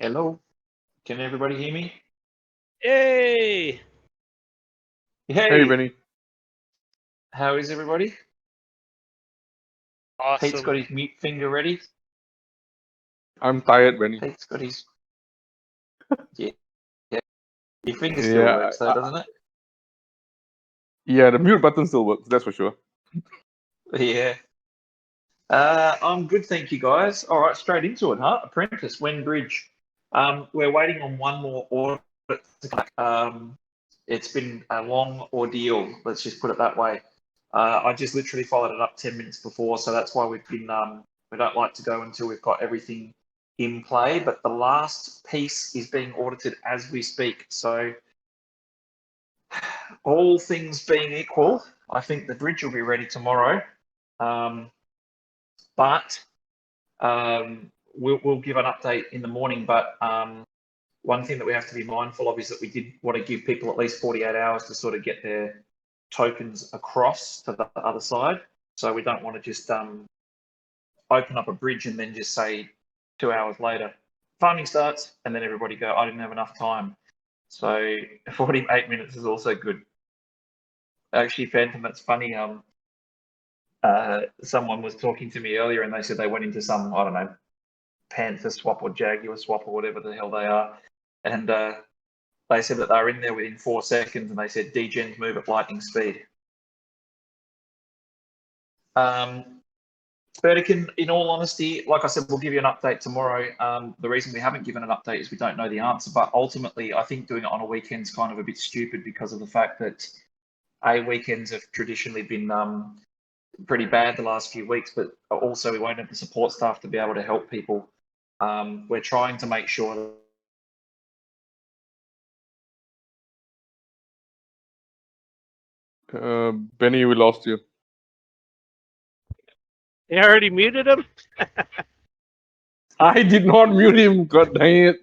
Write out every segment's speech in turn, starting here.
Hello, can everybody hear me? Hey! Hey, Benny. How is everybody? Pete's Awesome. got his mute finger ready. I'm tired, Benny. Pete's got his. Yeah. Your finger still Yeah, works though, doesn't it? yeah, the mute button still works, that's for sure. Yeah. I'm good, thank you guys. All right, straight into it, huh? Apprentice, Wenbridge. We're waiting on one more audit to come. It's been a long ordeal, let's just put it that way. I just literally followed it up 10 minutes before, so that's why we've been, we don't like to go until we've got everything in play, but the last piece is being audited as we speak. So all things being equal, I think the bridge will be ready tomorrow. But we'll give an update in the morning. But one thing that we have to be mindful of is that we did want to give people at least 48 hours to sort of get their tokens across to the other side. So we don't want to just open up a bridge and then just say 2 hours later, farming starts, and then everybody go, I didn't have enough time. So 48 minutes is also good. Actually, Phantom, that's funny. Someone was talking to me earlier and they said they went into some, I don't know, Panther swap or Jaguar swap or whatever the hell they are. And they said that they were in there within 4 seconds and they said degens move at lightning speed. Vertican, in all honesty, like I said, we'll give you an update tomorrow. The reason we haven't given an update is we don't know the answer, but ultimately I think doing it on a weekend is kind of a bit stupid because of the fact that weekends have traditionally been pretty bad the last few weeks, but also we won't have the support staff to be able to help people. We're trying to make sure that... Benny, we lost you. You already muted him? I did not mute him, god dang it.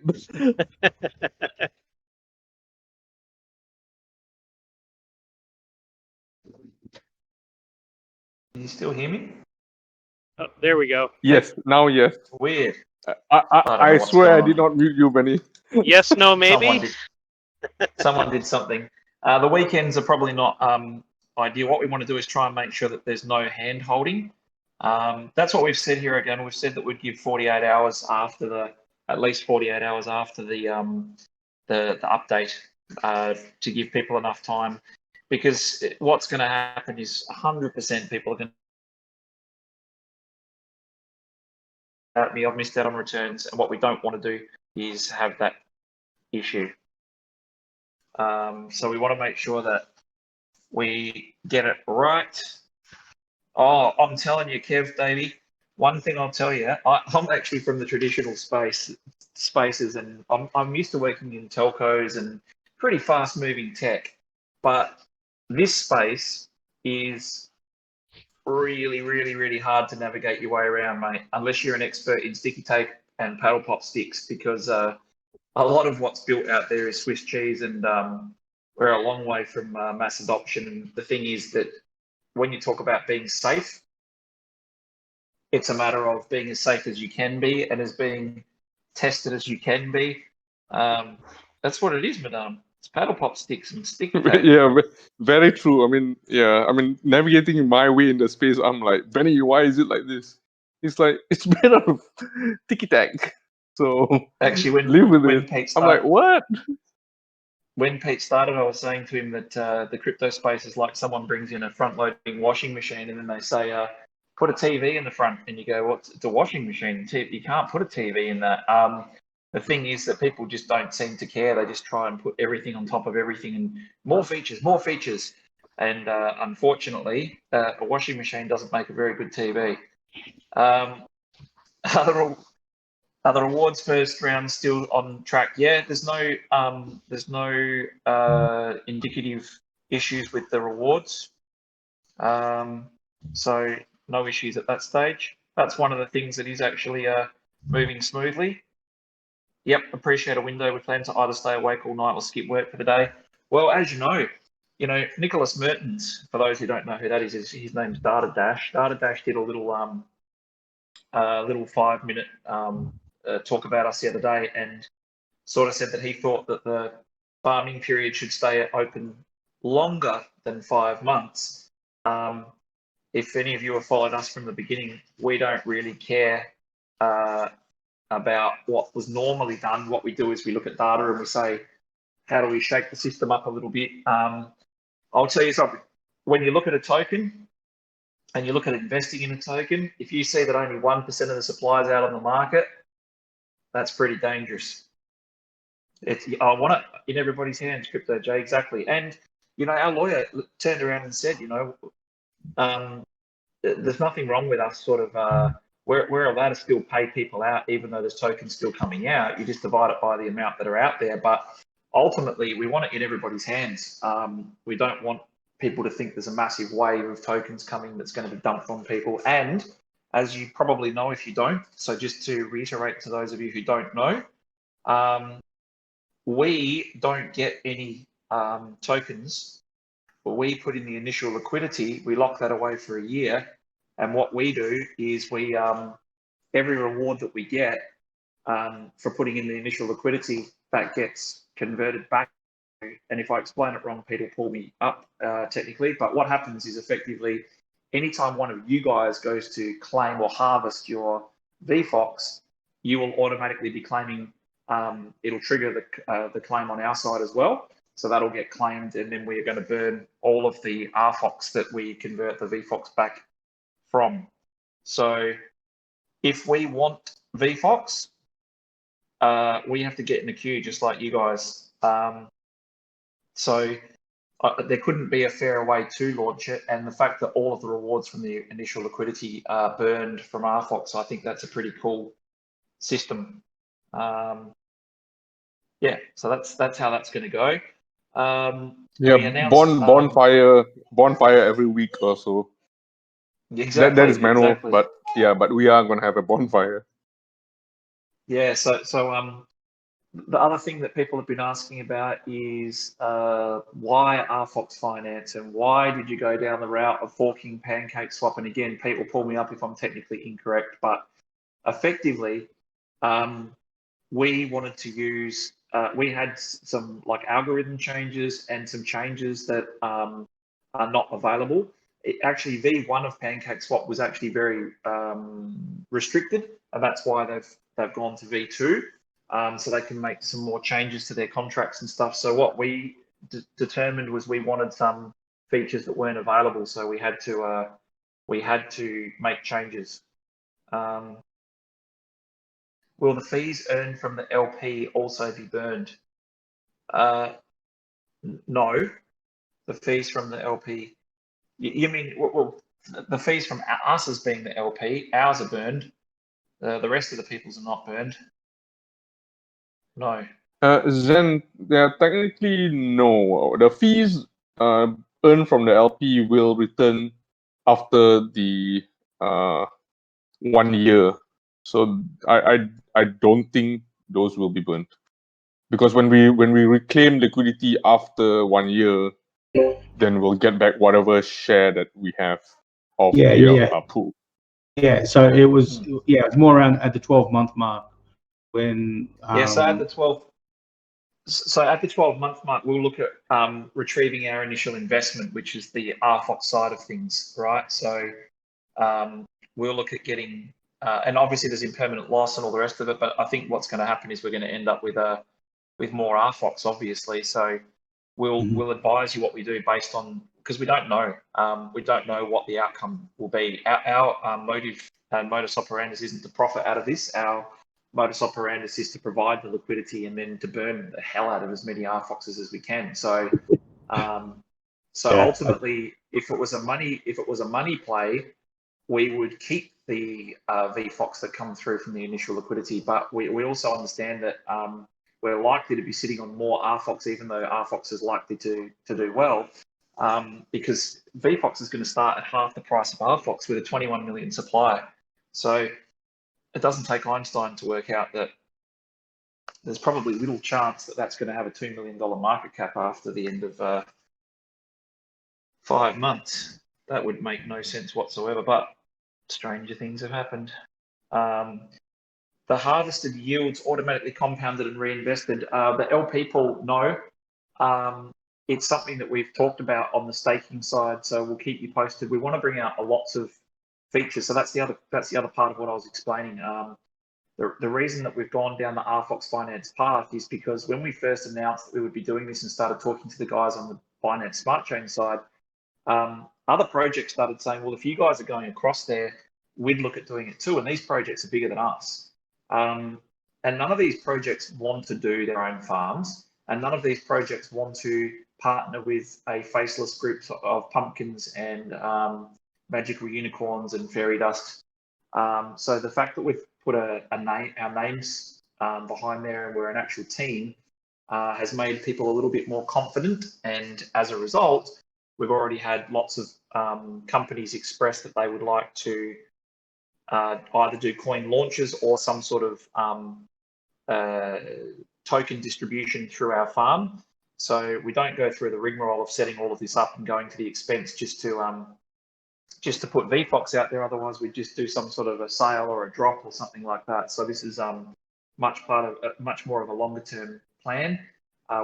Can you still hear me? Oh, there we go. Yes, now yes. Weird. I swear I did not mute you, Benny. Yes, no, maybe? Someone did something. The weekends are probably not ideal. What we want to do is try and make sure that there's no hand holding. That's what we've said here again. We've said that we'd give 48 hours after at least 48 hours after the update to give people enough time, because what's going to happen is 100% people are going to me, I've missed out on returns, and what we don't want to do is have that issue. So we want to make sure that we get it right. Oh, I'm telling you, Kev, Davey, one thing I'll tell you, I'm actually from the traditional spaces, and I'm used to working in telcos and pretty fast-moving tech, but this space is really, really, really hard to navigate your way around, mate, unless you're an expert in sticky tape and paddle pop sticks, because a lot of what's built out there is Swiss cheese, and we're a long way from mass adoption. And the thing is that when you talk about being safe, it's a matter of being as safe as you can be and as being tested as you can be. That's what it is, madame. It's paddle pop sticks and sticky tape. Yeah, very true. I mean, navigating my way in the space, I'm like, Benny, why is it like this? It's like, it's made out of ticky-tack. So actually, live with when it. Pete I'm like, what? When Pete started, I was saying to him that the crypto space is like someone brings in a front-loading washing machine, and then they say, put a TV in the front, and you go, well, it's a washing machine. You can't put a TV in that. The thing is that people just don't seem to care. They just try and put everything on top of everything, and more features, more features. And unfortunately, a washing machine doesn't make a very good TV. Other awards first round still on track. Yeah, there's no indicative issues with the rewards. So no issues at that stage. That's one of the things that is actually moving smoothly. Yep, appreciate a window. We plan to either stay awake all night or skip work for the day. Well, as you know, Nicholas Mertens, for those who don't know who that is his name's Data Dash. Data Dash did a little 5-minute talk about us the other day and sort of said that he thought that the farming period should stay open longer than 5 months. If any of you have followed us from the beginning, we don't really care about what was normally done. What we do is we look at data and we say, how do we shake the system up a little bit? I'll tell you something. When you look at a token and you look at investing in a token, if you see that only 1% of the supply is out on the market, that's pretty dangerous. I want it in everybody's hands, Crypto J, exactly. And, you know, our lawyer turned around and said, you know, there's nothing wrong with us sort of, we're allowed to still pay people out, even though there's tokens still coming out. You just divide it by the amount that are out there. But ultimately, we want it in everybody's hands. We don't want people to think there's a massive wave of tokens coming that's going to be dumped on people. And as you probably know if you don't, so just to reiterate to those of you who don't know, we don't get any tokens, but we put in the initial liquidity, we lock that away for a year. And what we do is we, every reward that we get for putting in the initial liquidity, that gets converted back. And if I explain it wrong, Peter, pull me up technically. But what happens is effectively, anytime one of you guys goes to claim or harvest your VFOX, you will automatically be claiming, it'll trigger the claim on our side as well. So that'll get claimed, and then we are going to burn all of the RFOX that we convert the VFOX back from. So if we want VFOX, we have to get in a queue just like you guys. So there couldn't be a fairer way to launch it, and the fact that all of the rewards from the initial liquidity are burned from RFOX, I think that's a pretty cool system. Yeah, so that's how that's going to go. Yeah, bonfire every week or so. Exactly. That is manual, exactly. but yeah, but we are going to have a bonfire. Yeah. So the other thing that people have been asking about is why RFOX Finance, and why did you go down the route of forking Pancake Swap? And again, people pull me up if I'm technically incorrect, but effectively, we wanted to use, we had some like algorithm changes and some changes that are not available. Actually, V1 of Pancake Swap was actually very restricted, and that's why they've gone to V2. So they can make some more changes to their contracts and stuff. So what we determined was we wanted some features that weren't available, so we had to make changes. Will the fees earned from the LP also be burned? No, the fees from the LP. You mean, well, the fees from us as being the LP, ours are burned. The rest of the people's are not burned. No. Zen, yeah, technically no. The fees earned from the LP will return after the 1 year. So I don't think those will be burnt, because when we reclaim liquidity after 1 year, then we'll get back whatever share that we have of the pool. Yeah, so it was it's more around at the 12-month mark when So at the 12-month mark, we'll look at retrieving our initial investment, which is the RFOX side of things, right? So we'll look at getting, and obviously there's impermanent loss and all the rest of it, but I think what's going to happen is we're going to end up with more RFOX, obviously. So we'll advise you what we do based on, because we don't know. We don't know what the outcome will be. Our motive and modus operandi isn't to profit out of this. Our modus operandi is to provide the liquidity and then to burn the hell out of as many RFOXs as we can. So, ultimately, if it was a money play, we would keep the VFOX that come through from the initial liquidity. But we also understand that we're likely to be sitting on more RFOX, even though RFOX is likely to do well, because VFOX is going to start at half the price of RFOX with a 21 million supply. So it doesn't take Einstein to work out that there's probably little chance that that's going to have a $2 million market cap after the end of 5 months. That would make no sense whatsoever, but stranger things have happened. the harvested yields automatically compounded and reinvested. The LP pool, no. It's something that we've talked about on the staking side, so we'll keep you posted. We want to bring out lots of features, so that's the other part of what I was explaining. The reason that we've gone down the RFOX Finance path is because when we first announced that we would be doing this and started talking to the guys on the Binance Smart Chain side, other projects started saying, well, if you guys are going across there, we'd look at doing it too. And these projects are bigger than us. And none of these projects want to do their own farms. And none of these projects want to partner with a faceless group of pumpkins and magical unicorns and fairy dust. So the fact that we've put our names behind there and we're an actual team has made people a little bit more confident. And as a result, we've already had lots of companies express that they would like to either do coin launches or some sort of token distribution through our farm. So we don't go through the rigmarole of setting all of this up and going to the expense just to put VFOX out there. Otherwise, we'd just do some sort of a sale or a drop or something like that. So this is much more of a longer term plan.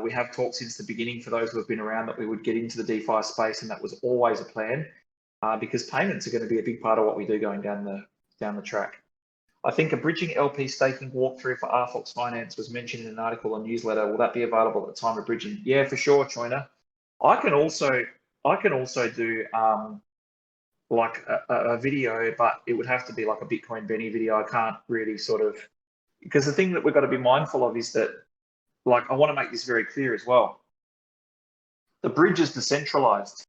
We have talked since the beginning, for those who have been around, that we would get into the DeFi space, and that was always a plan because payments are going to be a big part of what we do going down the track. I think a bridging LP staking walkthrough for RFOX Finance was mentioned in an article or newsletter. Will that be available at the time of bridging? Yeah, for sure, Choina. I can also do like a video, but it would have to be like a Bitcoin Benny video. I can't really because the thing that we've got to be mindful of is that, like, I want to make this very clear as well. The bridge is decentralized.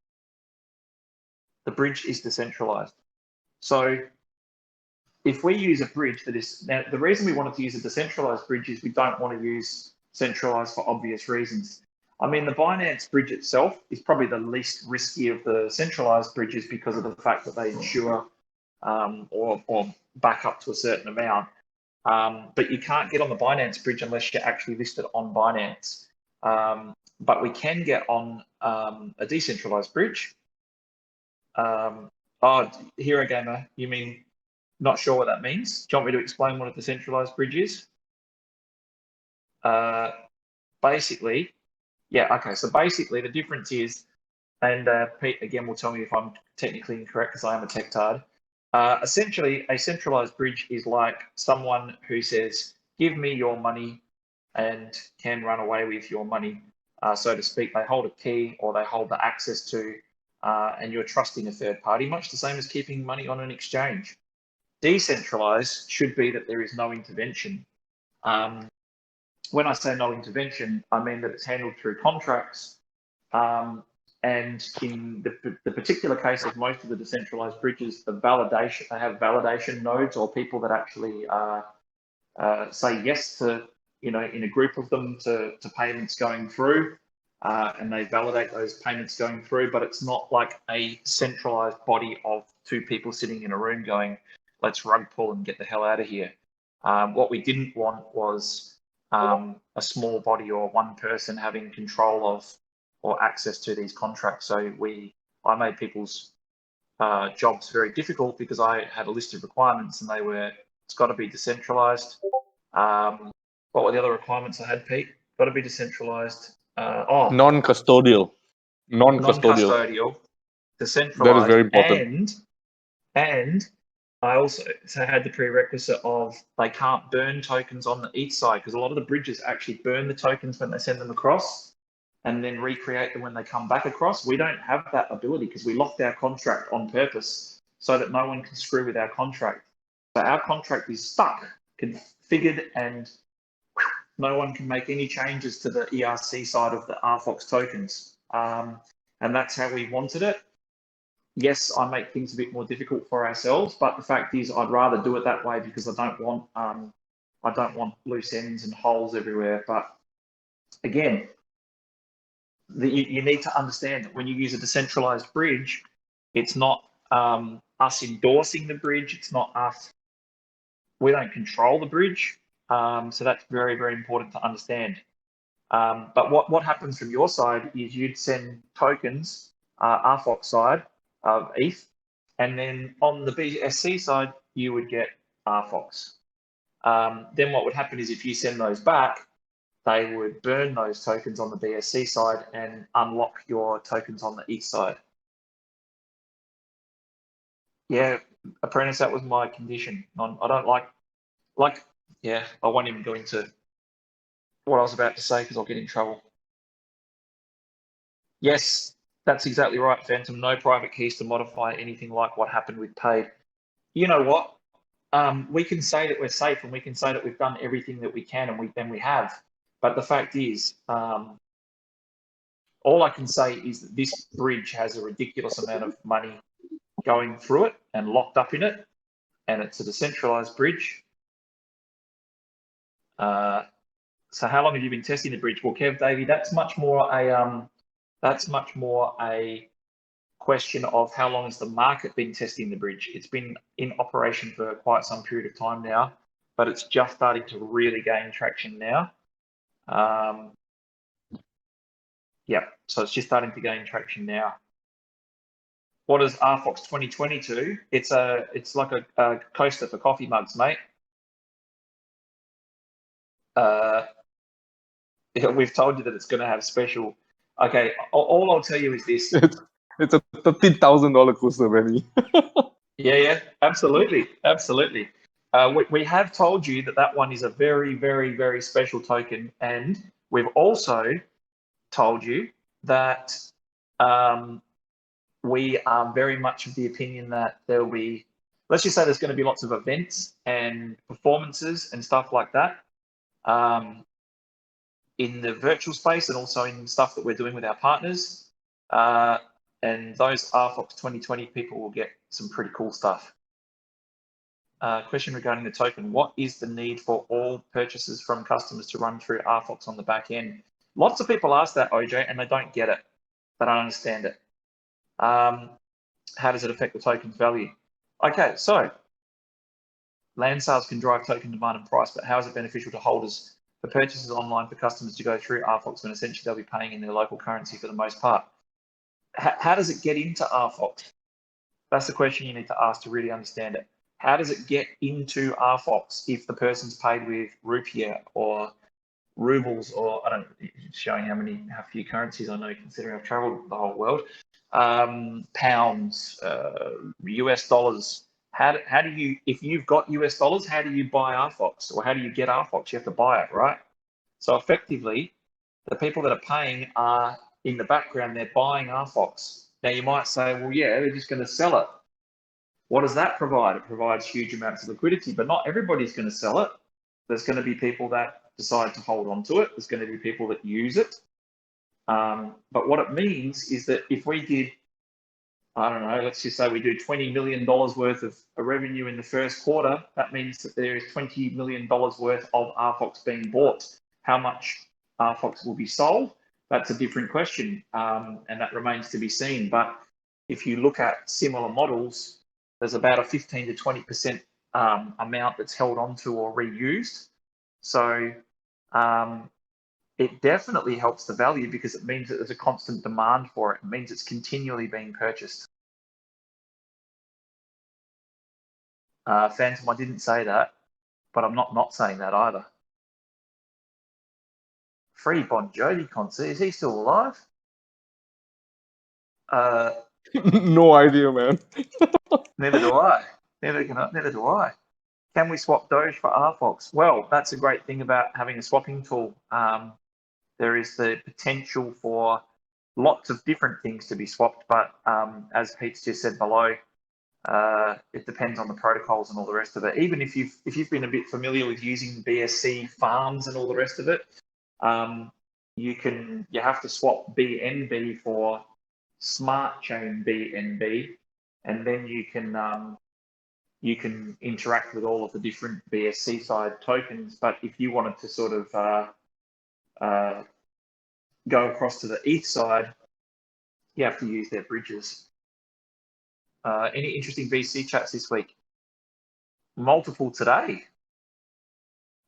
The bridge is decentralized. So if we use a bridge that is, now the reason we wanted to use a decentralized bridge is we don't want to use centralized for obvious reasons. I mean, the Binance bridge itself is probably the least risky of the centralized bridges because of the fact that they insure or back up to a certain amount. But you can't get on the Binance bridge unless you're actually listed on Binance. But we can get on a decentralized bridge. Oh, Hero Gamer, you mean not sure what that means? Do you want me to explain what a decentralized bridge is? Basically, yeah, okay. So basically the difference is, and Pete again will tell me if I'm technically incorrect because I am a tech tard. Essentially, a centralized bridge is like someone who says, give me your money and can run away with your money, so to speak. They hold a key or they hold the access to, and you're trusting a third party, much the same as keeping money on an exchange. Decentralized should be that there is no intervention. When I say no intervention, I mean that it's handled through contracts. And in the particular case of most of the decentralized bridges, the validation, they have validation nodes or people that actually say yes to, in a group of them to payments going through, and they validate those payments going through, but it's not like a centralized body of two people sitting in a room going, let's rug pull and get the hell out of here. What we didn't want was a small body or one person having control of or access to these contracts. So I made people's jobs very difficult because I had a list of requirements and it's got to be decentralized. What were the other requirements I had, Pete? Got to be decentralized. Non-custodial. Non-custodial, decentralized. That is very important. And I also had the prerequisite of they can't burn tokens on the ETH side, because a lot of the bridges actually burn the tokens when they send them across and then recreate them when they come back across. We don't have that ability because we locked our contract on purpose so that no one can screw with our contract. So our contract is stuck, configured, and no one can make any changes to the ERC side of the RFOX tokens. And that's how we wanted it. Yes, I make things a bit more difficult for ourselves, but the fact is I'd rather do it that way because I don't want loose ends and holes everywhere. But again, you need to understand that when you use a decentralized bridge, it's not us endorsing the bridge. It's not us. We don't control the bridge. So that's very, very important to understand. But what happens from your side is you'd send tokens, RFOX side, of ETH, and then on the BSC side, you would get RFOX. Then what would happen is if you send those back, they would burn those tokens on the BSC side and unlock your tokens on the ETH side. Yeah, Apprentice, that was my condition. I don't yeah, I won't even go into what I was about to say because I'll get in trouble. Yes, that's exactly right, Phantom. No private keys to modify anything like what happened with Paid. You know what? We can say that we're safe and we can say that we've done everything that we can and we have. But the fact is, all I can say is that this bridge has a ridiculous amount of money going through it and locked up in it, and it's a decentralized bridge. So how long have you been testing the bridge? Well, Kev Davey, that's much more a question of how long has the market been testing the bridge. It's been in operation for quite some period of time now, but it's just starting to really gain traction now. Yeah, so it's just starting to gain traction now. What does RFOX 2022? It's like a coaster for coffee mugs, mate. Yeah, we've told you that it's going to have special. Okay, all I'll tell you is this. It's a $13,000 coaster, Benny. Yeah, absolutely. We have told you that one is a very, very, very special token, and we've also told you that we are very much of the opinion that there will be, let's just say there's going to be lots of events and performances and stuff like that in the virtual space and also in stuff that we're doing with our partners. And those RFOX 2020 people will get some pretty cool stuff. Question regarding the token. What is the need for all purchases from customers to run through RFOX on the back end? Lots of people ask that, OJ, and they don't get it. They don't understand it. How does it affect the token's value? Okay, so land sales can drive token demand and price, but how is it beneficial to holders? For purchases online for customers to go through RFOX when essentially they'll be paying in their local currency for the most part. How does it get into RFOX? That's the question you need to ask to really understand it. How does it get into RFOX if the person's paid with rupiah or rubles, or I don't know, showing how few currencies I know considering I've traveled the whole world, pounds, US dollars. How do you, if you've got US dollars, how do you buy RFOX, or how do you get RFOX? You have to buy it, right? So effectively, the people that are paying are in the background, they're buying RFOX. Now you might say, well, yeah, they're just going to sell it. What does that provide? It provides huge amounts of liquidity, but not everybody's going to sell it. There's going to be people that decide to hold on to it. There's going to be people that use it. But what it means is that if we did, I don't know, let's just say we do $20 million worth of revenue in the first quarter, that means that there is $20 million worth of RFOX being bought. How much RFOX will be sold? That's a different question, and that remains to be seen. But if you look at similar models, there's about a 15 to 20% amount that's held onto or reused. So it definitely helps the value because it means that there's a constant demand for it. It means it's continually being purchased. Phantom, I didn't say that, but I'm not saying that either. Free Bon Jovi concert, is he still alive? No idea, man. Neither do I. Neither do I. Can we swap Doge for RFOX? Well, that's a great thing about having a swapping tool. There is the potential for lots of different things to be swapped, but as Pete's just said below, it depends on the protocols and all the rest of it. Even if you've been a bit familiar with using BSC farms and all the rest of it, you have to swap BNB for Smart Chain BNB, and then you can interact with all of the different BSC side tokens. But if you wanted to sort of go across to the ETH side, you have to use their bridges. Any interesting VC chats this week? Multiple today.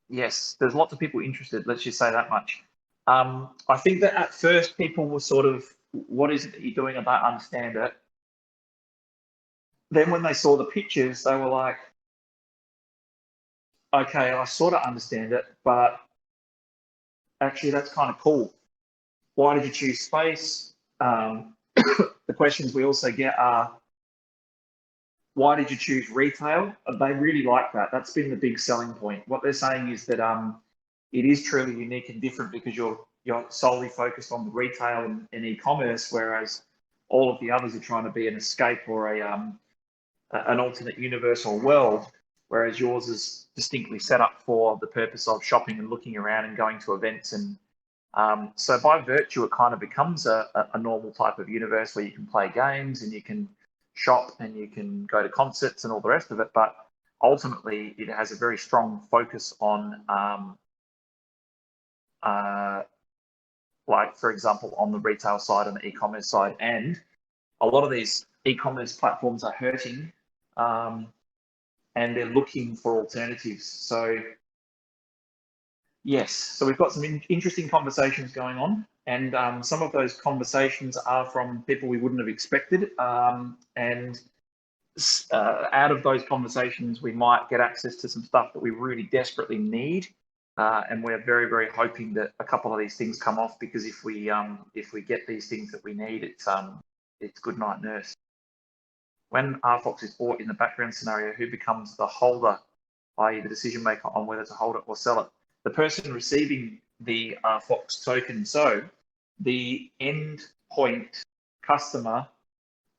Yes, there's lots of people interested. Let's just say that much. I think that at first people were sort of, what is it that you're doing? I don't understand it. Then when they saw the pictures, they were like, okay, I sort of understand it, but actually that's kind of cool. Why did you choose space? The questions we also get are, why did you choose retail? They really like that. That's been the big selling point. What they're saying is that it is truly unique and different because you're solely focused on the retail and e-commerce, whereas all of the others are trying to be an escape or an alternate universe or world, whereas yours is distinctly set up for the purpose of shopping and looking around and going to events. And so by virtue, it kind of becomes a normal type of universe where you can play games and you can shop and you can go to concerts and all the rest of it. But ultimately, it has a very strong focus on, like, for example, on the retail side and the e-commerce side. And a lot of these e-commerce platforms are hurting and they're looking for alternatives. So yes, so we've got some interesting conversations going on, and some of those conversations are from people we wouldn't have expected. And out of those conversations, we might get access to some stuff that we really desperately need. And we're very, very hoping that a couple of these things come off, because if we get these things that we need, it's good night nurse. When RFOX is bought in the background scenario, who becomes the holder, i.e. the decision maker on whether to hold it or sell it? The person receiving the RFOX token. So the end point customer,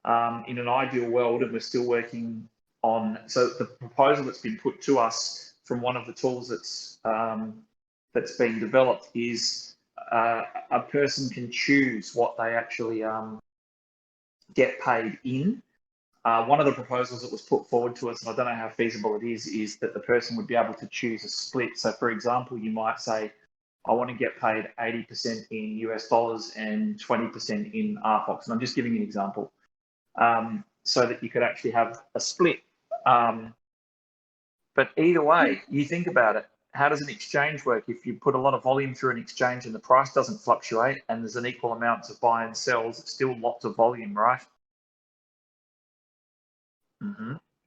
in an ideal world, and we're still working on, so the proposal that's been put to us from one of the tools that's being developed is a person can choose what they actually get paid in. One of the proposals that was put forward to us, and I don't know how feasible it is that the person would be able to choose a split. So for example, you might say, I want to get paid 80% in US dollars and 20% in RFOX. And I'm just giving you an example, so that you could actually have a split. But either way, you think about it, how does an exchange work? If you put a lot of volume through an exchange and the price doesn't fluctuate and there's an equal amount of buy and sells, it's still lots of volume, right?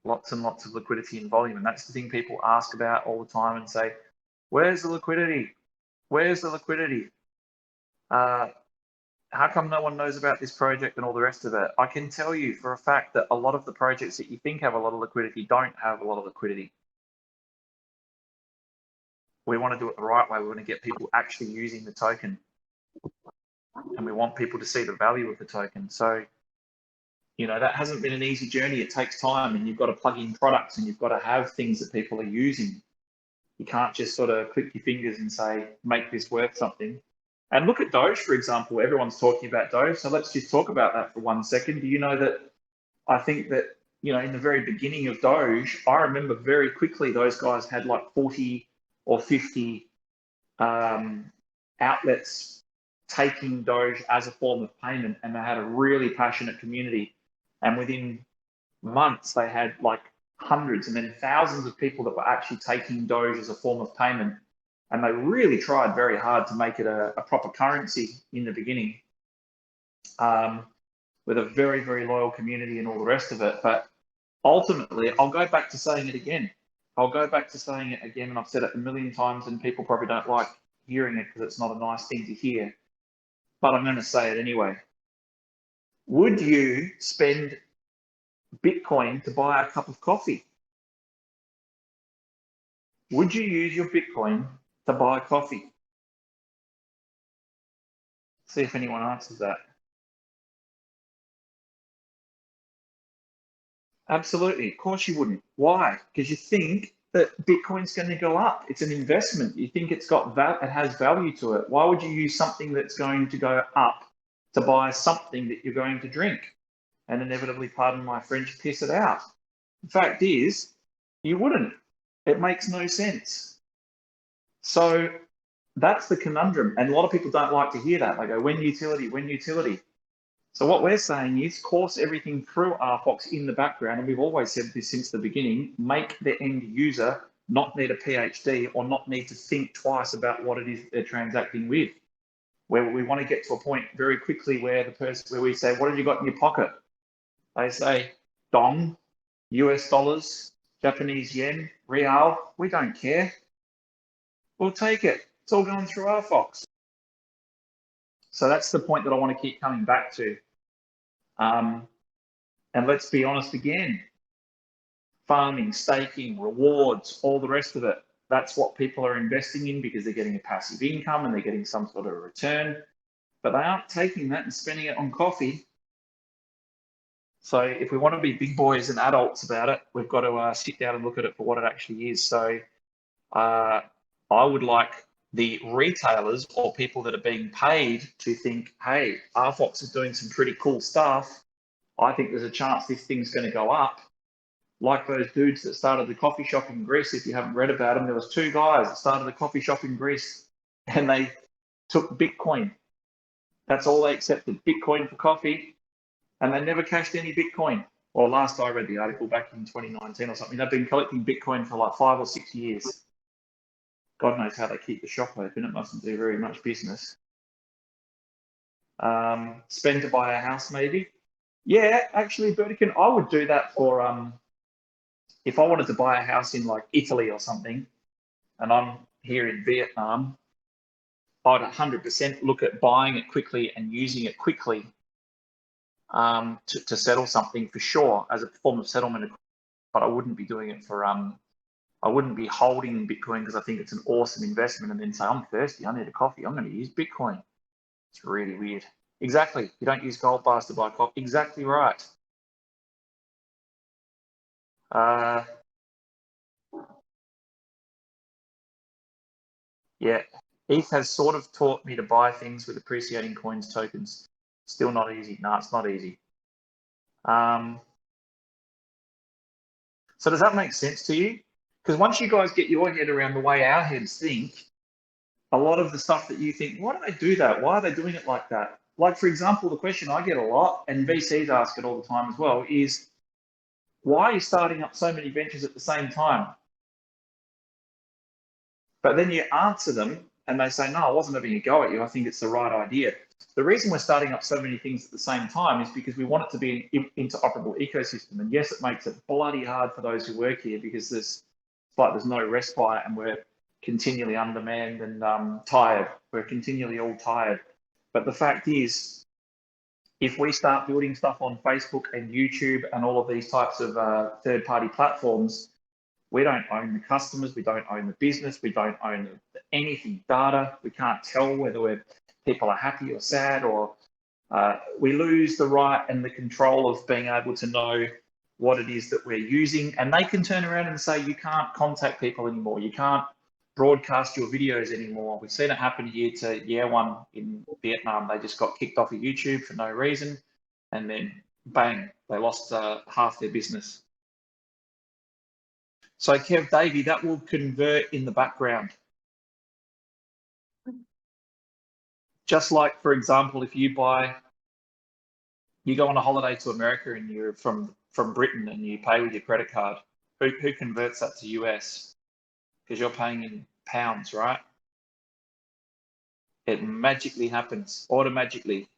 Lots and lots of liquidity and volume. And that's the thing people ask about all the time and say, where's the liquidity? Where's the liquidity? How come no one knows about this project and all the rest of it? I can tell you for a fact that a lot of the projects that you think have a lot of liquidity don't have a lot of liquidity. We want to do it the right way. We want to get people actually using the token. And we want people to see the value of the token. So, you know, that hasn't been an easy journey. It takes time, and you've got to plug in products and you've got to have things that people are using. You can't just sort of click your fingers and say, make this worth something. And look at Doge, for example. Everyone's talking about Doge. So let's just talk about that for 1 second. Do you know that I think that, you know, in the very beginning of Doge, I remember very quickly those guys had like 40 or 50 outlets taking Doge as a form of payment, and they had a really passionate community. And within months, they had like hundreds and then thousands of people that were actually taking Doge as a form of payment. And they really tried very hard to make it a proper currency in the beginning, with a very, very loyal community and all the rest of it. But ultimately, I'll go back to saying it again. And I've said it a million times, and people probably don't like hearing it because it's not a nice thing to hear. But I'm going to say it anyway. Would you spend Bitcoin to buy a cup of coffee? Would you use your Bitcoin to buy coffee? See if anyone answers that. Absolutely. Of course you wouldn't. Why? Because you think that Bitcoin's going to go up. It's an investment. You think it has value to it. Why would you use something that's going to go up to buy something that you're going to drink and inevitably, pardon my French, piss it out? The fact is, you wouldn't. It makes no sense. So that's the conundrum. And a lot of people don't like to hear that. They go, when utility, when utility. So what we're saying is course everything through RFOX in the background, and we've always said this since the beginning, make the end user not need a PhD or not need to think twice about what it is they're transacting with. Where we want to get to a point very quickly where we say, what have you got in your pocket? They say, dong, US dollars, Japanese yen, real, we don't care. We'll take it. It's all going through RFOX. So that's the point that I want to keep coming back to. And let's be honest again, farming, staking, rewards, all the rest of it, that's what people are investing in because they're getting a passive income and they're getting some sort of return, but they aren't taking that and spending it on coffee. So if we want to be big boys and adults about it, we've got to sit down and look at it for what it actually is. So I would like the retailers or people that are being paid to think, hey, RFOX is doing some pretty cool stuff. I think there's a chance this thing's going to go up. Like those dudes that started the coffee shop in Greece. If you haven't read about them, there was 2 guys that started a coffee shop in Greece and they took Bitcoin. That's all they accepted, Bitcoin for coffee, and they never cashed any Bitcoin. Well, last I read the article back in 2019 or something, they've been collecting Bitcoin for like 5 or 6 years. God knows how they keep the shop open. It mustn't do very much business. Spend to buy a house, maybe. Yeah, actually, Burdican, I would do that for if I wanted to buy a house in like Italy or something, and I'm here in Vietnam, I'd 100% look at buying it quickly and using it quickly to settle something for sure as a form of settlement. But I wouldn't be doing it for I wouldn't be holding Bitcoin because I think it's an awesome investment and then say, I'm thirsty, I need a coffee, I'm going to use Bitcoin. It's really weird. Exactly. You don't use gold bars to buy coffee. Exactly right. Yeah, ETH has sort of taught me to buy things with appreciating coins tokens. Still not easy. No, it's not easy. So does that make sense to you? Because once you guys get your head around the way our heads think, a lot of the stuff that you think, why do they do that? Why are they doing it like that? Like, for example, the question I get a lot, and VCs ask it all the time as well, is why are you starting up so many ventures at the same time? But then you answer them and they say, no, I wasn't having a go at you. I think it's the right idea. The reason we're starting up so many things at the same time is because we want it to be an interoperable ecosystem. And yes, it makes it bloody hard for those who work here because there's no respite and we're continually undermanned and tired. We're continually all tired. But the fact is, if we start building stuff on Facebook and YouTube and all of these types of third-party platforms, we don't own the customers, we don't own the business, we don't own anything, data. We can't tell whether people are happy or sad, or we lose the right and the control of being able to know what it is that we're using. And they can turn around and say, you can't contact people anymore. You can't broadcast your videos anymore. We've seen it happen here to Year1 in Vietnam. They just got kicked off of YouTube for no reason. And then bang, they lost half their business. So Kev Davey, that will convert in the background. Just like, for example, if you go on a holiday to America and you're from Britain and you pay with your credit card, who converts that to US? Because you're paying in pounds, right? It magically happens, automatically.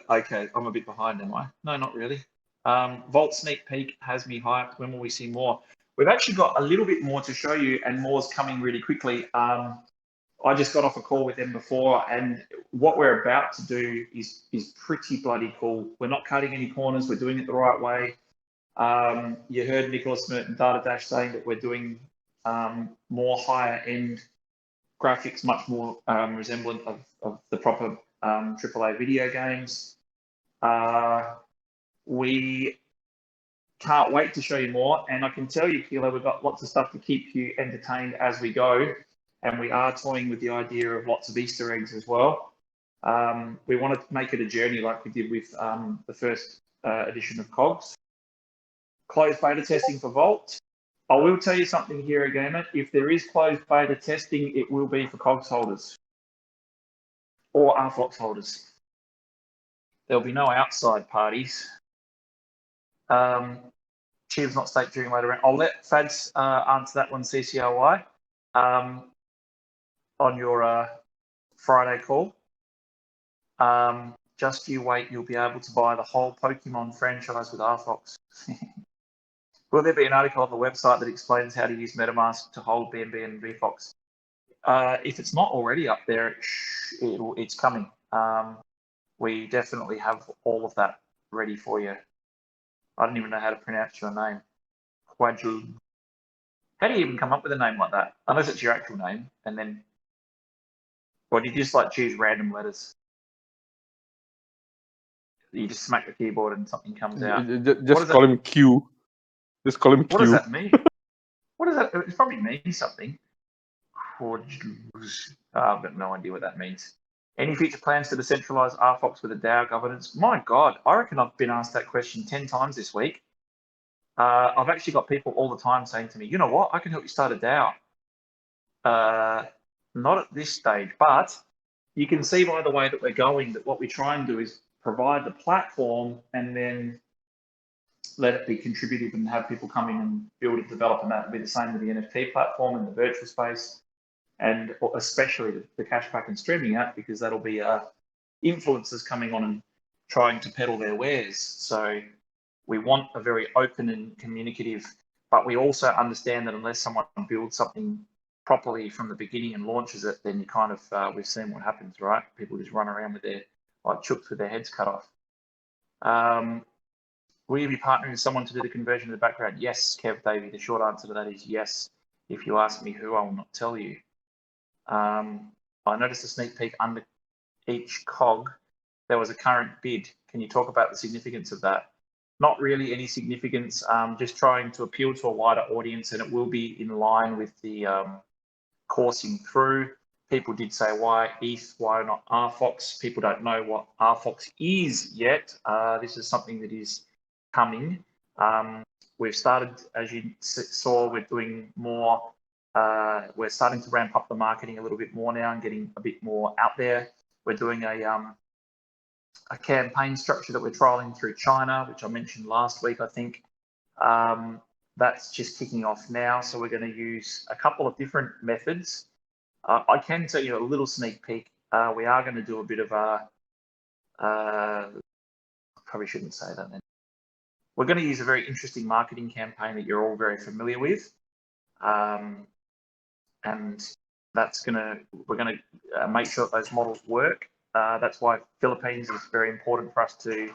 Okay, I'm a bit behind, am I? No, not really. Vault sneak peek has me hyped. When will we see more? We've actually got a little bit more to show you, and more's coming really quickly. I just got off a call with them before, and what we're about to do is pretty bloody cool. We're not cutting any corners. We're doing it the right way. You heard Nicholas Merton Data Dash saying that we're doing more higher end graphics, much more resemblant of the proper AAA video games. We can't wait to show you more, and I can tell you, Kilo, we've got lots of stuff to keep you entertained as we go, and we are toying with the idea of lots of Easter eggs as well. We want to make it a journey like we did with the first edition of COGS. Closed beta testing for Vault. I will tell you something here, Gamer. If there is closed beta testing, it will be for COGS holders or RFOX holders. There'll be no outside parties. Chief's not staked during later round. I'll let Fads answer that one, CCRY, on your Friday call. Just you wait, you'll be able to buy the whole Pokemon franchise with RFOX. Will there be an article on the website that explains how to use MetaMask to hold BNB and VFOX? If it's not already up there, it's coming. We definitely have all of that ready for you. I don't even know how to pronounce your name. Quadru. How do you even come up with a name like that? Unless it's your actual name, and then, or do you just like choose random letters? You just smack the keyboard and something comes out. Just call him Q. Just call him What Q. does that mean? What does that? It probably means something. I've got no idea what that means. Any future plans to decentralize RFOX with a DAO governance? My God, I reckon I've been asked that question 10 times this week. I've actually got people all the time saying to me, you know what, I can help you start a DAO. Not at this stage, but you can see by the way that we're going that what we try and do is provide the platform and then let it be contributive and have people come in and build and develop, and that will be the same with the NFT platform and the virtual space, and especially the cashback and streaming app, because that'll be influencers coming on and trying to peddle their wares. So we want a very open and communicative, but we also understand that unless someone builds something properly from the beginning and launches it, then you kind of, we've seen what happens, right? People just run around with their, like chooks with their heads cut off. Will you be partnering with someone to do the conversion in the background? Yes, Kev Davey. The short answer to that is yes. If you ask me who, I will not tell you. I noticed a sneak peek under each cog. There was a current bid. Can you talk about the significance of that? Not really any significance, just trying to appeal to a wider audience, and it will be in line with the coursing through. People did say, why ETH, why not RFOX? People don't know what RFOX is yet. This is something that is coming. We've started, as you saw, we're doing more. We're starting to ramp up the marketing a little bit more now and getting a bit more out there. We're doing a campaign structure that we're trialing through China, which I mentioned last week, I think. That's just kicking off now. So we're going to use a couple of different methods. I can tell you a little sneak peek. We are going to do a bit of probably shouldn't say that then. We're going to use a very interesting marketing campaign that you're all very familiar with. And that's we're going to make sure that those models work. That's why Philippines is very important for us to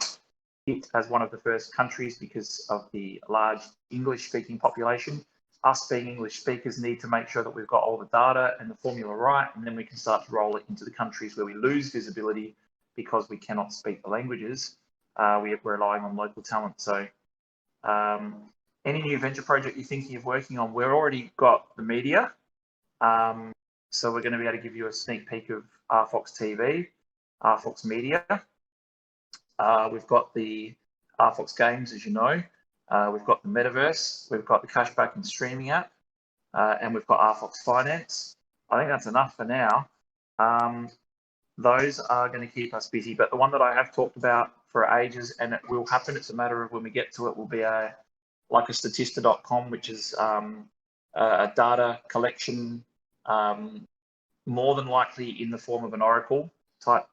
hit as one of the first countries, because of the large English-speaking population. Us being English speakers need to make sure that we've got all the data and the formula right, and then we can start to roll it into the countries where we lose visibility because we cannot speak the languages. We're relying on local talent. So any new venture project you're thinking of working on, we've already got the media. So we're going to be able to give you a sneak peek of RFOX TV, RFOX Media. We've got the RFOX Games, as you know. We've got the Metaverse. We've got the cashback and streaming app. And we've got RFOX Finance. I think that's enough for now. Those are going to keep us busy. But the one that I have talked about for ages, and it will happen, it's a matter of when we get to it, will be like a Statista.com, which is a data collection, more than likely in the form of an Oracle type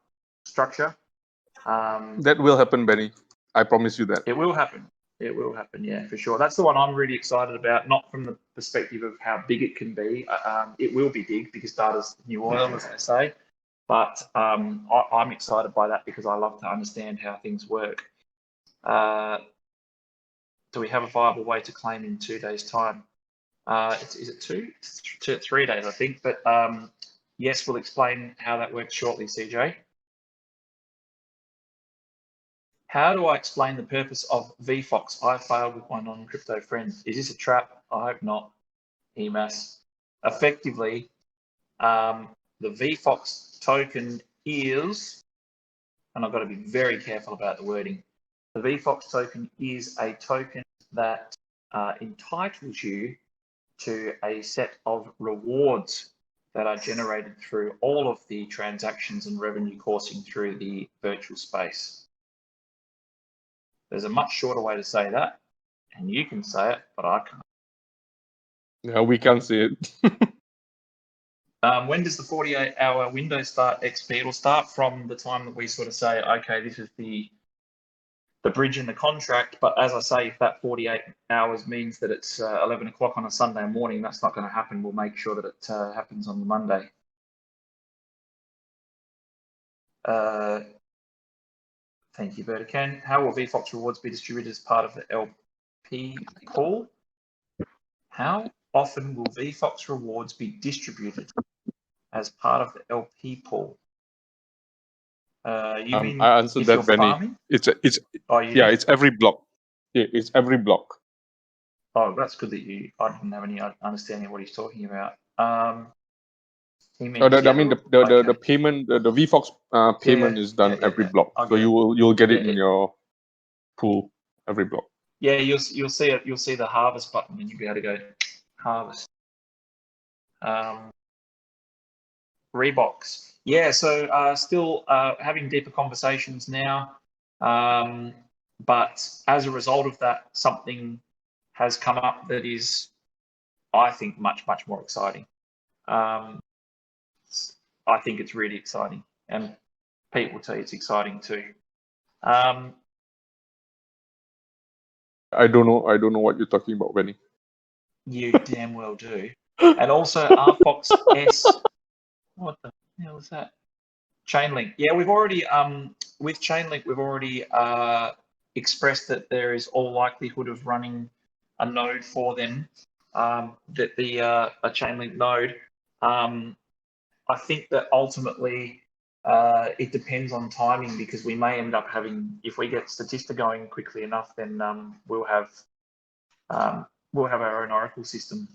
structure. That will happen, Benny. I promise you that. It will happen. It will happen, yeah, for sure. That's the one I'm really excited about, not from the perspective of how big it can be. It will be big because data's new oil, as I say. But I'm excited by that because I love to understand how things work. Do we have a viable way to claim in 2 days' time? Is it 2? It's 3 days, I think. But yes, we'll explain how that works shortly, CJ. How do I explain the purpose of VFOX? I failed with my non-crypto friends. Is this a trap? I hope not. EMAS. Effectively, the VFOX token is, and I've got to be very careful about the wording. The VFOX token is a token that entitles you to a set of rewards that are generated through all of the transactions and revenue coursing through the virtual space. There's a much shorter way to say that, and you can say it, but I can't. Yeah, we can't see it. When does the 48-hour window start, XP? It'll start from the time that we sort of say, okay, this is the bridge in the contract. But as I say, if that 48 hours means that it's 11 o'clock on a Sunday morning, that's not going to happen. We'll make sure that it happens on the Monday. Thank you, Bertacan. How will VFOX rewards be distributed as part of the LP pool? How often will VFOX rewards be distributed as part of the LP pool? You mean I answered if that, you're Benny. farming? It's Oh, yeah, it's every block. Yeah, it's every block. Oh, that's good that I didn't have any understanding of what he's talking about. He means, I mean the payment, the VFOX payment Yeah, is done yeah, every yeah. block, I so get it. you'll get it Yeah, in your pool every block. Yeah, you'll see it. You'll see the harvest button, and you'll be able to go harvest. Rebox. Yeah, so still having deeper conversations now, but as a result of that, something has come up that is, I think, much more exciting. I think it's really exciting, and Pete will tell you it's exciting too. I don't know what you're talking about, Benny. You damn well do. And also RFOX S. What the hell is that? Chainlink. Yeah, we've already with Chainlink we've already expressed that there is all likelihood of running a node for them. That a Chainlink node. I think that ultimately it depends on timing, because we may end up having, if we get Statista going quickly enough, then we'll have our own Oracle system.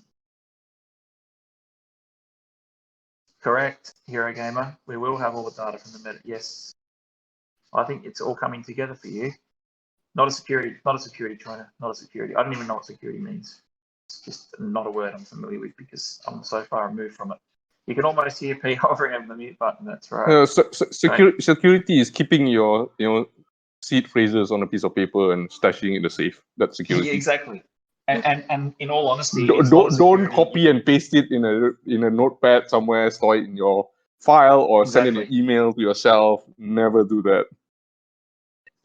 Correct, Hero Gamer. We will have all the data from the meta. Yes, I think it's all coming together for you. Not a security trainer. Not a security. I don't even know what security means. It's just not a word I'm familiar with because I'm so far removed from it. You can almost hear P hovering over the mute button. That's right. Security is keeping your seed phrases on a piece of paper and stashing in the safe. That's security. Yeah, exactly. And in all honesty, don't copy and paste it in a notepad somewhere, store it in your file, or send it an email to yourself. Never do that.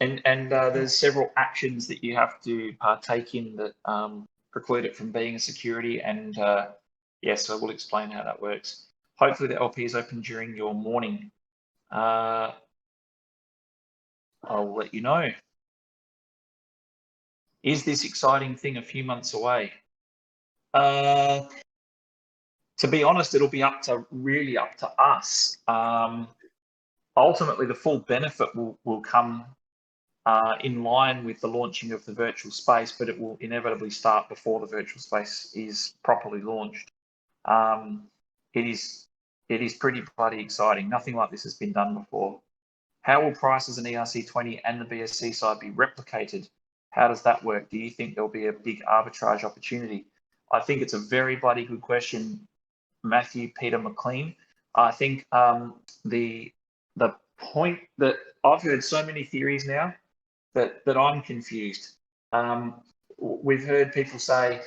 And there's several actions that you have to partake in that preclude it from being a security. And yes, so we'll explain how that works. Hopefully the LP is open during your morning. I'll let you know. Is this exciting thing a few months away? To be honest, it'll be really up to us. Ultimately, the full benefit will come in line with the launching of the virtual space, but it will inevitably start before the virtual space is properly launched. It is pretty bloody exciting. Nothing like this has been done before. How will prices in ERC20 and the BSC side be replicated? How does that work? Do you think there'll be a big arbitrage opportunity? I think it's a very bloody good question, Matthew Peter McLean. I think the point that I've heard so many theories now that I'm confused. We've heard people say,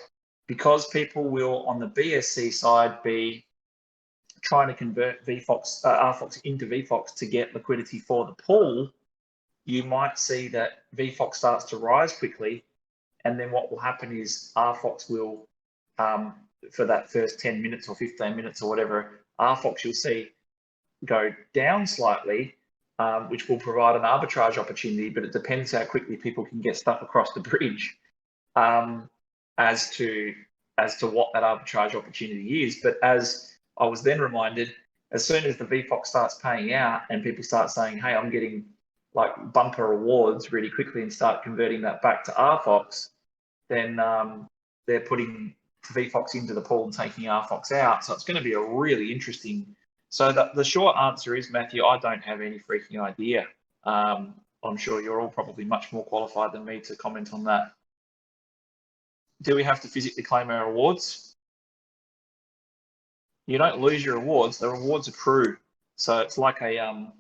because people will on the BSC side be trying to convert RFOX into VFOX to get liquidity for the pool, you might see that VFOX starts to rise quickly, and then what will happen is RFOX will, for that first 10 minutes or 15 minutes or whatever, RFOX you'll see go down slightly, which will provide an arbitrage opportunity, but it depends how quickly people can get stuff across the bridge as to what that arbitrage opportunity is. But as I was then reminded, as soon as the VFOX starts paying out and people start saying, hey, I'm getting like bumper rewards really quickly and start converting that back to RFOX, then they're putting VFOX into the pool and taking RFOX out. So it's going to be a really interesting. So the short answer is, Matthew, I don't have any freaking idea. I'm sure you're all probably much more qualified than me to comment on that. Do we have to physically claim our rewards? You don't lose your rewards. The rewards accrue. So it's like a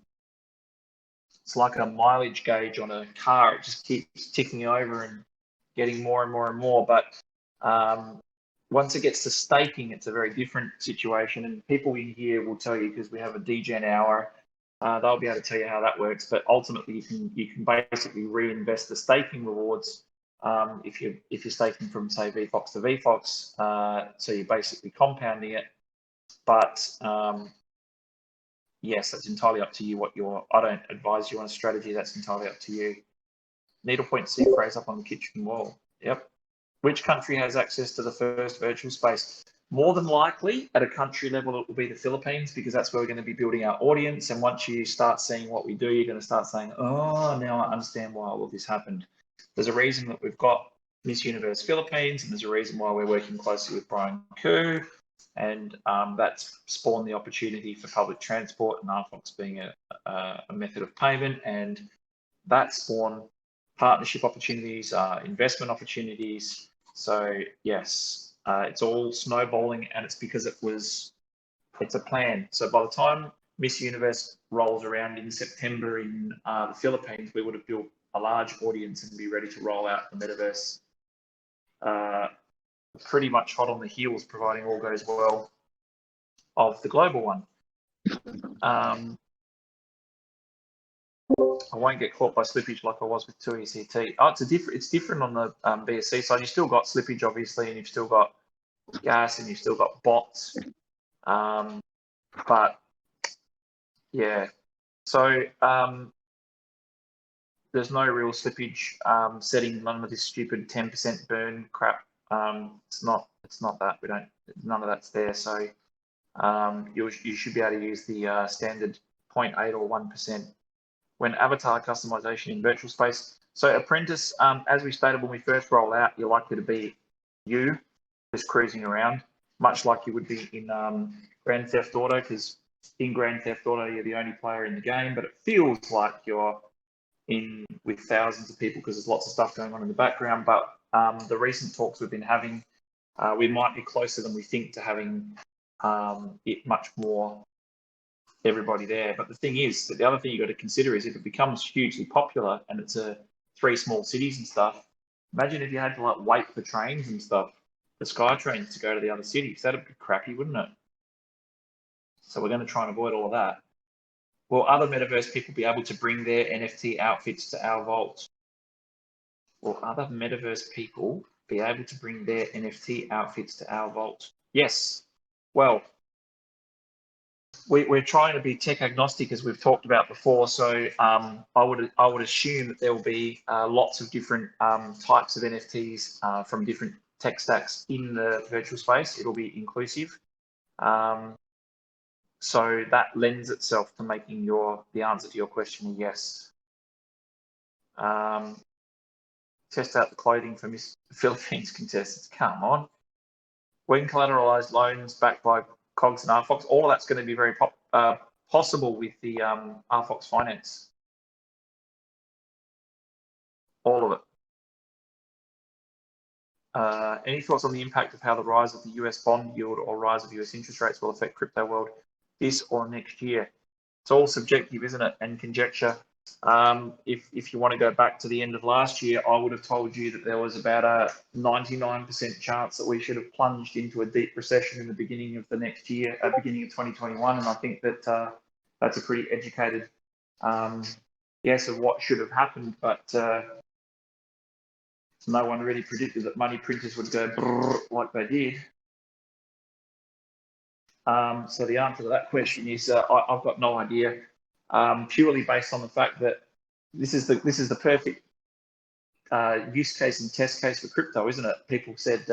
mileage gauge on a car. It just keeps ticking over and getting more and more and more. But once it gets to staking, it's a very different situation. And people in here will tell you, because we have a DGen hour, they'll be able to tell you how that works. But ultimately, you can basically reinvest the staking rewards if you're staking from, say, VFOX to VFOX. So you're basically compounding it. But yes, that's entirely up to you. I don't advise you on a strategy. That's entirely up to you. Needlepoint C phrase up on the kitchen wall. Yep. Which country has access to the first virtual space? More than likely, at a country level, it will be the Philippines, because that's where we're going to be building our audience. And once you start seeing what we do, you're going to start saying, oh, now I understand why all of this happened. There's a reason that we've got Miss Universe Philippines, and there's a reason why we're working closely with Brian Koo. And that's spawned the opportunity for public transport and RFOX being a method of payment. And that spawned partnership opportunities, investment opportunities. So yes, it's all snowballing, and it's because it's a plan. So by the time Miss Universe rolls around in September in the Philippines, we would have built a large audience and be ready to roll out the metaverse pretty much hot on the heels, providing all goes well, of the global one. I won't get caught by slippage like I was with 2ECT. Oh, it's different on the BSC side. You've still got slippage, obviously, and you've still got gas, and you've still got bots. But yeah, so there's no real slippage setting. None of this stupid 10% burn crap. It's not that. None of that's there. So you should be able to use the standard 0.8 or 1%. When avatar customization in virtual space. So Apprentice, as we stated when we first roll out, you're likely to be you just cruising around, much like you would be in Grand Theft Auto, because in Grand Theft Auto, you're the only player in the game, but it feels like you're in with thousands of people because there's lots of stuff going on in the background. But the recent talks we've been having, we might be closer than we think to having it much more everybody there. But the thing is that the other thing you got to consider is if it becomes hugely popular and it's 3 small cities and stuff, imagine if you had to like wait for trains and stuff, the sky trains to go to the other cities. That'd be crappy, wouldn't it? So we're going to try and avoid all of that. Will other metaverse people be able to bring their NFT outfits to our vault? Will other metaverse people be able to bring their NFT outfits to our vault? Yes. Well, we're trying to be tech agnostic, as we've talked about before. So I would assume that there will be lots of different types of NFTs from different tech stacks in the virtual space. It'll be inclusive. So that lends itself to making the answer to your question a yes. Test out the clothing for Miss Philippines contestants. Come on. When collateralized loans backed by COGS and RFOX, all of that's going to be very possible with the RFOX Finance. All of it. Any thoughts on the impact of how the rise of the US bond yield or rise of US interest rates will affect crypto world this or next year? It's all subjective, isn't it? And conjecture. If you want to go back to the end of last year, I would have told you that there was about a 99% chance that we should have plunged into a deep recession in the beginning of the next year, beginning of 2021. And I think that that's a pretty educated guess of what should have happened. But no one really predicted that money printers would go brrr like they did. So the answer to that question is I've got no idea. Purely based on the fact that this is the perfect use case and test case for crypto, isn't it? People said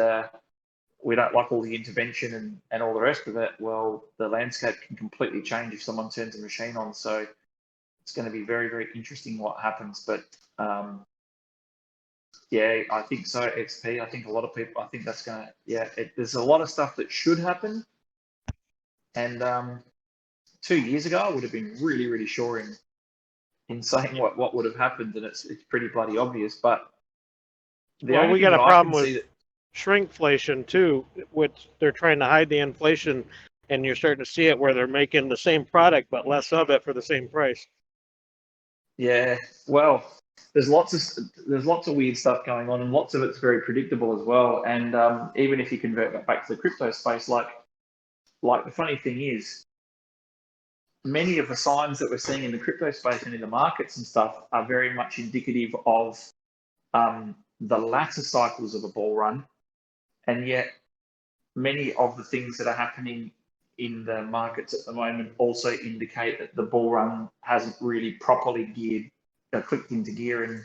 we don't like all the intervention and all the rest of it. Well, the landscape can completely change if someone turns a machine on. So it's going to be very, very interesting what happens. But yeah, I think so. XP. I think a lot of people. I think that's going to. Yeah, there's a lot of stuff that should happen. And 2 years ago, I would have been really, really sure in saying what would have happened, and it's pretty bloody obvious. But we got a problem with shrinkflation too, which they're trying to hide the inflation, and you're starting to see it where they're making the same product but less of it for the same price. Yeah, well, there's lots of weird stuff going on, and lots of it's very predictable as well. And even if you convert that back to the crypto space, like the funny thing is, many of the signs that we're seeing in the crypto space and in the markets and stuff are very much indicative of the latter cycles of a bull run, and yet many of the things that are happening in the markets at the moment also indicate that the bull run hasn't really properly clicked into gear and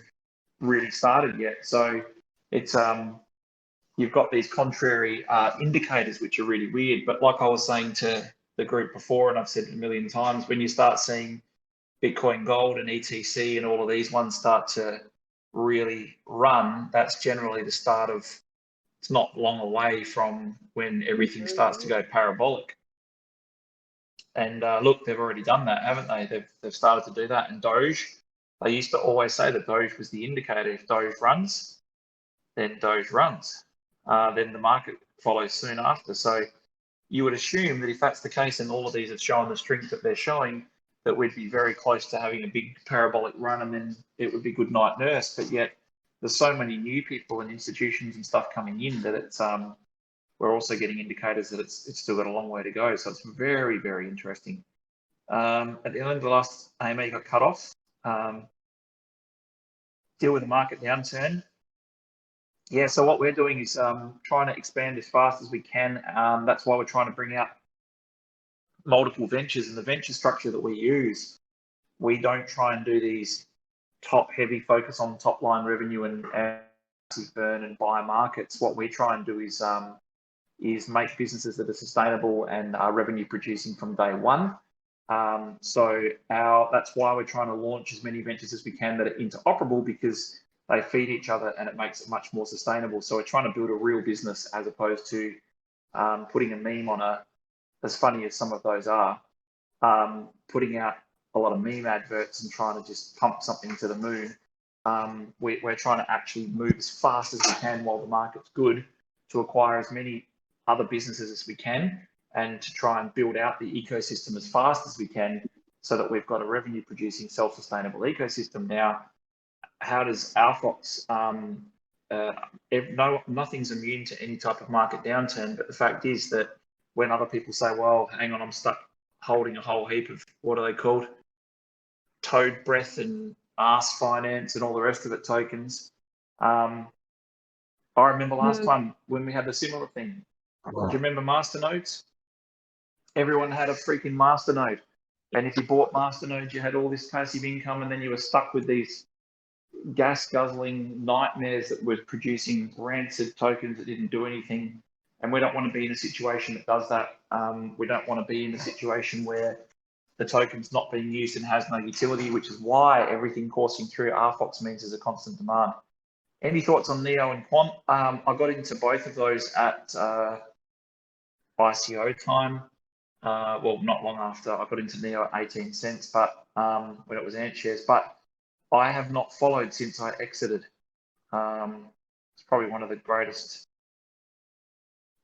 really started yet. So it's you've got these contrary indicators which are really weird. But like I was saying to the group before, and I've said it a million times, when you start seeing Bitcoin Gold and ETC and all of these ones start to really run, that's generally the start of, it's not long away from when everything starts to go parabolic. And look, they've already done that, haven't they? They've started to do that. And Doge, they used to always say that Doge was the indicator. If Doge runs, then Doge runs. Then the market follows soon after. So you would assume that if that's the case, and all of these have shown the strength that they're showing, that we'd be very close to having a big parabolic run, and then it would be good night nurse. But yet there's so many new people and institutions and stuff coming in that it's we're also getting indicators that it's still got a long way to go. So it's very, very interesting. At the end of the last AMA got cut off. Deal with the market downturn. Yeah, so what we're doing is trying to expand as fast as we can. That's why we're trying to bring out multiple ventures. And the venture structure that we use, we don't try and do these top-heavy focus on top-line revenue and burn and buy markets. What we try and do is make businesses that are sustainable and are revenue-producing from day one. So that's why we're trying to launch as many ventures as we can that are interoperable, because they feed each other and it makes it much more sustainable. So we're trying to build a real business as opposed to putting a meme on as funny as some of those are, putting out a lot of meme adverts and trying to just pump something to the moon. We're trying to actually move as fast as we can while the market's good to acquire as many other businesses as we can, and to try and build out the ecosystem as fast as we can so that we've got a revenue producing self-sustainable ecosystem. Now, how does RFOX, nothing's immune to any type of market downturn, but the fact is that when other people say, well, hang on, I'm stuck holding a whole heap of, what are they called? Toad breath and arse finance and all the rest of it tokens. I remember last time when we had the similar thing. Do you remember masternodes? Everyone had a freaking masternode. And if you bought masternodes, you had all this passive income, and then you were stuck with these gas guzzling nightmares that were producing rancid tokens that didn't do anything. And we don't want to be in a situation that does that. We don't want to be in a situation where the token's not being used and has no utility, which is why everything coursing through RFOX means there's a constant demand. Any thoughts on Neo and Quant? I got into both of those at ICO time. Well, not long after. I got into Neo at 18 cents, but when it was Ant shares. But I have not followed since I exited. It's probably one of the greatest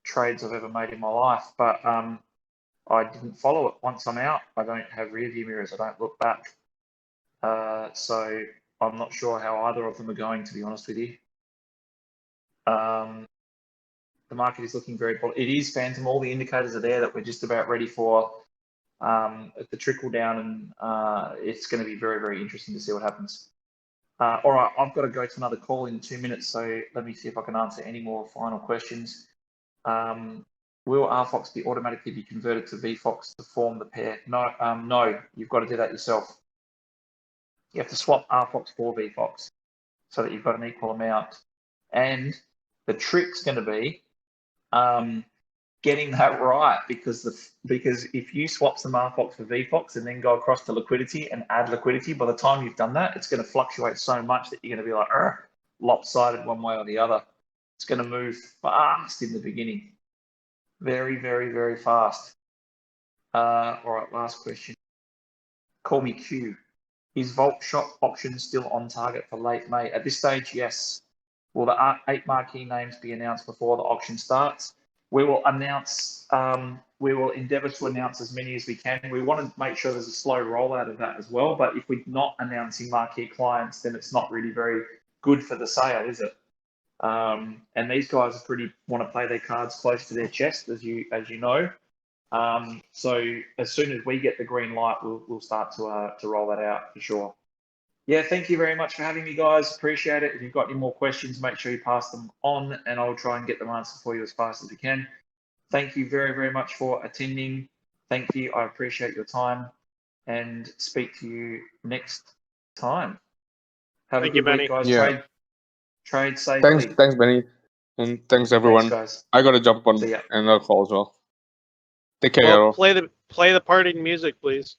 trades I've ever made in my life, but I didn't follow it. Once I'm out, I don't have rear view mirrors. I don't look back. So I'm not sure how either of them are going, to be honest with you. The market is looking very poor. It is, Phantom. All the indicators are there that we're just about ready for the trickle down, and it's going to be very, very interesting to see what happens. All right, I've got to go to another call in 2 minutes, so let me see if I can answer any more final questions. Will RFOX automatically be converted to VFOX to form the pair? No, no, you've got to do that yourself. You have to swap RFOX for VFOX so that you've got an equal amount. And the trick's going to be getting that right, because if you swap some RFOX for VFOX and then go across to liquidity and add liquidity, by the time you've done that, it's going to fluctuate so much that you're going to be like lopsided one way or the other. It's going to move fast in the beginning. Very, very, very fast. All right, last question. Call me Q. Is Vault Shop option still on target for late May? At this stage, yes. Will the 8 marquee names be announced before the auction starts? we will announce, we will endeavour to announce as many as we can. We want to make sure there's a slow rollout of that as well. But if we're not announcing marquee clients, then it's not really very good for the sale, is it? And these guys are want to play their cards close to their chest, as you know. So as soon as we get the green light, we'll start to roll that out for sure. Yeah, thank you very much for having me, guys. Appreciate it. If you've got any more questions, make sure you pass them on, and I'll try and get them answered for you as fast as we can. Thank you very, very much for attending. Thank you. I appreciate your time, and speak to you next time. Have a good week, guys. Yeah. Trade safely. Thanks, Benny, and thanks everyone. Thanks, guys. I gotta jump on See ya. another call as well. Take care, Well, y'all. play the parting music, please.